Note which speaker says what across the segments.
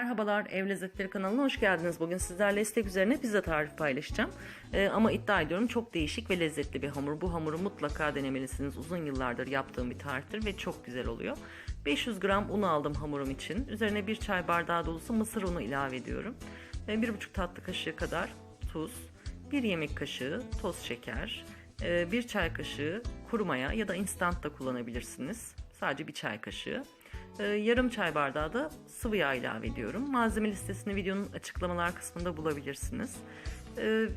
Speaker 1: Merhabalar, Ev Lezzetleri kanalına hoş geldiniz. Bugün sizlerle istek üzerine pizza tarifi paylaşacağım. Ama iddia ediyorum çok değişik ve lezzetli bir hamur. Bu hamuru mutlaka denemelisiniz. Uzun yıllardır yaptığım bir tariftir ve çok güzel oluyor. 500 gram un aldım hamurum için. Üzerine 1 çay bardağı dolusu mısır unu ilave ediyorum. 1,5 tatlı kaşığı kadar tuz, 1 yemek kaşığı toz şeker, 1 çay kaşığı kuru maya ya da instant da kullanabilirsiniz. Sadece 1 çay kaşığı. Yarım çay bardağı da sıvı yağ ilave ediyorum. Malzeme listesini videonun açıklamalar kısmında bulabilirsiniz.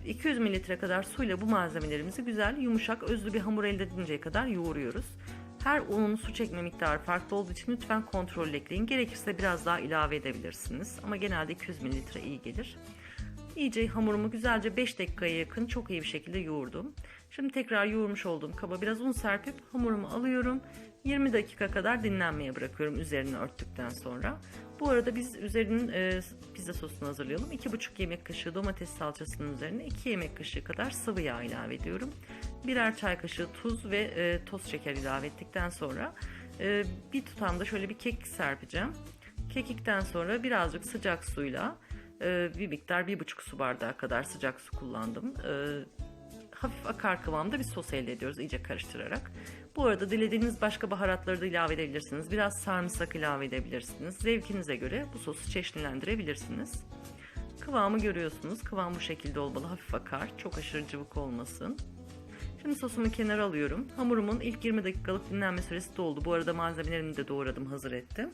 Speaker 1: 200 mililitre kadar suyla bu malzemelerimizi güzel, yumuşak, özlü bir hamur elde edinceye kadar yoğuruyoruz. Her unun su çekme miktarı farklı olduğu için lütfen kontrollü ekleyin. Gerekirse biraz daha ilave edebilirsiniz. Ama genelde 200 mililitre iyi gelir. İyice hamurumu güzelce 5 dakikaya yakın çok iyi bir şekilde yoğurdum. Şimdi tekrar yoğurmuş olduğum kaba biraz un serpip hamurumu alıyorum. 20 dakika kadar dinlenmeye bırakıyorum üzerini örttükten sonra. Bu arada biz üzerinin pizza sosunu hazırlayalım. 2,5 yemek kaşığı domates salçasının üzerine 2 yemek kaşığı kadar sıvı yağ ilave ediyorum. Birer çay kaşığı tuz ve toz şeker ilave ettikten sonra bir tutamda şöyle bir kekik serpeceğim. Kekikten sonra birazcık sıcak suyla bir miktar 1,5 su bardağı kadar sıcak su kullandım. Hafif akar kıvamda bir sos elde ediyoruz iyice karıştırarak. Bu arada dilediğiniz başka baharatları da ilave edebilirsiniz. Biraz sarımsak ilave edebilirsiniz. Zevkinize göre bu sosu çeşitlendirebilirsiniz. Kıvamı görüyorsunuz. Kıvam bu şekilde olmalı. Hafif akar. Çok aşırı cıvık olmasın. Şimdi sosumu kenara alıyorum. Hamurumun ilk 20 dakikalık dinlenme süresi doldu. Bu arada malzemelerimi de doğradım, hazır ettim.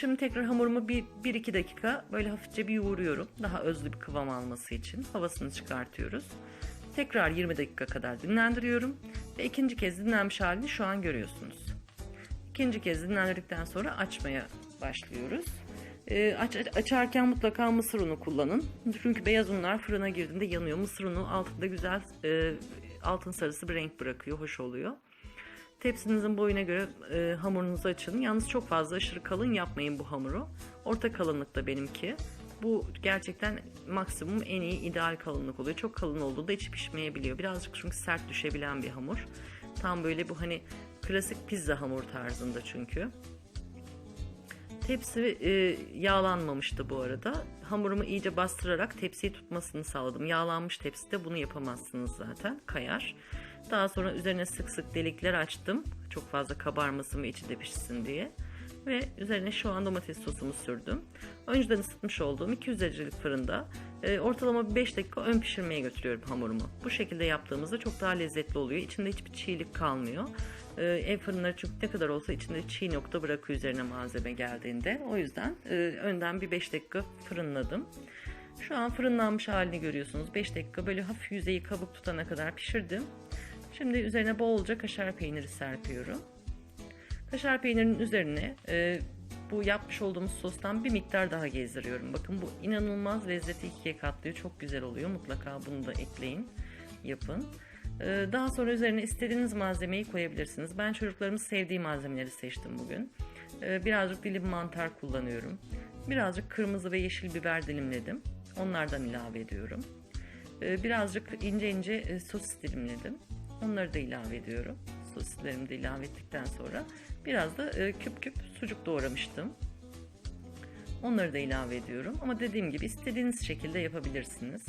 Speaker 1: Şimdi tekrar hamurumu 1-2 dakika böyle hafifçe bir yoğuruyorum. Daha özlü bir kıvam alması için havasını çıkartıyoruz. Tekrar 20 dakika kadar dinlendiriyorum ve ikinci kez dinlenmiş halini şu an görüyorsunuz. İkinci kez dinlendirdikten sonra açmaya başlıyoruz. Açarken mutlaka mısır unu kullanın. Çünkü beyaz unlar fırına girdiğinde yanıyor. Mısır unu altında güzel altın sarısı bir renk bırakıyor, hoş oluyor. Tepsinizin boyuna göre hamurunuzu açın. Yalnız çok fazla aşırı kalın yapmayın bu hamuru. Orta kalınlıkta benimki. Bu gerçekten maksimum en iyi ideal kalınlık oluyor. Çok kalın olduğunda içi pişmeyebiliyor. Birazcık çünkü sert düşebilen bir hamur. Tam böyle bu hani klasik pizza hamur tarzında çünkü. Tepsi yağlanmamıştı bu arada. Hamurumu iyice bastırarak tepsiyi tutmasını sağladım. Yağlanmış tepside bunu yapamazsınız zaten. Kayar. Daha sonra üzerine sık sık delikler açtım. Çok fazla kabarmasın ve içi de pişsin diye. Ve üzerine şu an domates sosumu sürdüm. Önceden ısıtmış olduğum 200 derecelik fırında ortalama 5 dakika ön pişirmeye götürüyorum hamurumu. Bu şekilde yaptığımızda çok daha lezzetli oluyor. İçinde hiçbir çiğlik kalmıyor. Ev fırınları çünkü ne kadar olsa içinde çiğ nokta bırakıyor üzerine malzeme geldiğinde. O yüzden önden bir 5 dakika fırınladım. Şu an fırınlanmış halini görüyorsunuz. 5 dakika böyle hafif yüzeyi kabuk tutana kadar pişirdim. Şimdi üzerine bolca kaşar peyniri serpiyorum. Kaşar peynirinin üzerine bu yapmış olduğumuz sostan bir miktar daha gezdiriyorum. Bakın bu inanılmaz lezzeti ikiye katlıyor. Çok güzel oluyor. Mutlaka bunu da ekleyin, yapın. Daha sonra üzerine istediğiniz malzemeyi koyabilirsiniz. Ben çocuklarımın sevdiği malzemeleri seçtim bugün. Birazcık dilim mantar kullanıyorum. Birazcık kırmızı ve yeşil biber dilimledim. Onlardan ilave ediyorum. Birazcık ince ince sosis dilimledim. Onları da ilave ediyorum. Sosislerimi de ilave ettikten sonra biraz da küp küp sucuk doğramıştım. Onları da ilave ediyorum. Ama dediğim gibi istediğiniz şekilde yapabilirsiniz.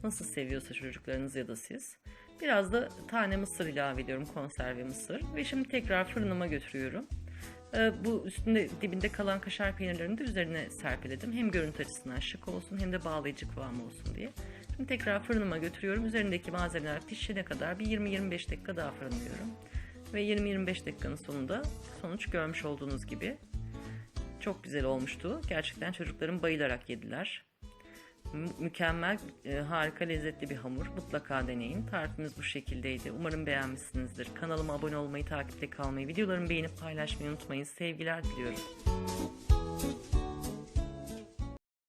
Speaker 1: Nasıl seviyorsa çocuklarınız ya da siz. Biraz da tane mısır ilave ediyorum, konserve mısır. Ve şimdi tekrar fırınıma götürüyorum. Bu üstünde dibinde kalan kaşar peynirlerini de üzerine serpiledim. Hem görüntü açısından şık olsun hem de bağlayıcı kıvam olsun diye. Şimdi tekrar fırınıma götürüyorum. Üzerindeki malzemeler pişene kadar bir 20-25 dakika daha fırınlıyorum. Ve 20-25 dakikanın sonunda sonuç görmüş olduğunuz gibi çok güzel olmuştu. Gerçekten çocuklarım bayılarak yediler. Mükemmel, harika, lezzetli bir hamur. Mutlaka deneyin. Tarifimiz bu şekildeydi. Umarım beğenmişsinizdir. Kanalıma abone olmayı, takipte kalmayı, videolarımı beğenip paylaşmayı unutmayın. Sevgiler diliyorum.